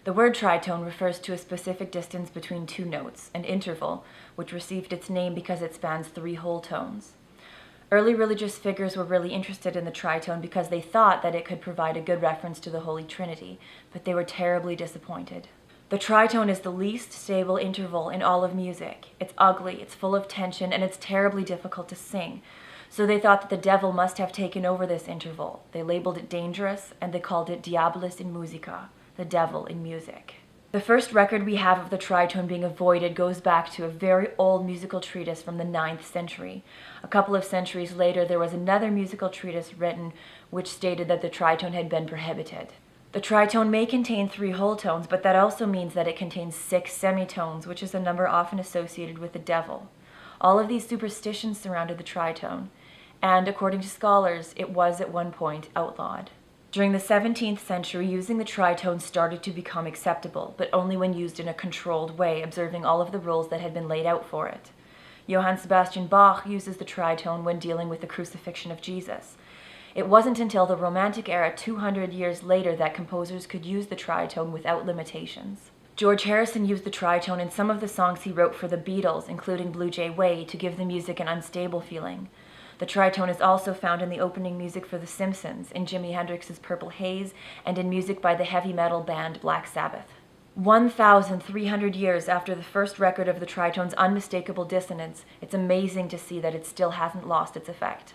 The word tritone refers to a specific distance between two notes, an interval, which received its name because it spans 3 whole tones. Early religious figures were really interested in the tritone because they thought that it could provide a good reference to the Holy Trinity, but they were terribly disappointed. The tritone is the least stable interval in all of music. It's ugly, it's full of tension, and it's terribly difficult to sing. So they thought that the devil must have taken over this interval. They labeled it dangerous, and they called it Diabolus in Musica, the devil in music. The first record we have of the tritone being avoided goes back to a very old musical treatise from the 9th century. A couple of centuries later, there was another musical treatise written which stated that the tritone had been prohibited. The tritone may contain 3 whole tones, but that also means that it contains 6 semitones, which is a number often associated with the devil. All of these superstitions surrounded the tritone, and according to scholars, it was at one point outlawed. During the 17th century, using the tritone started to become acceptable, but only when used in a controlled way, observing all of the rules that had been laid out for it. Johann Sebastian Bach uses the tritone when dealing with the crucifixion of Jesus. It wasn't until the Romantic era 200 years later that composers could use the tritone without limitations. George Harrison used the tritone in some of the songs he wrote for the Beatles, including Blue Jay Way, to give the music an unstable feeling. The tritone is also found in the opening music for The Simpsons, in Jimi Hendrix's Purple Haze, and in music by the heavy metal band Black Sabbath. 1,300 years after the first record of the tritone's unmistakable dissonance, it's amazing to see that it still hasn't lost its effect.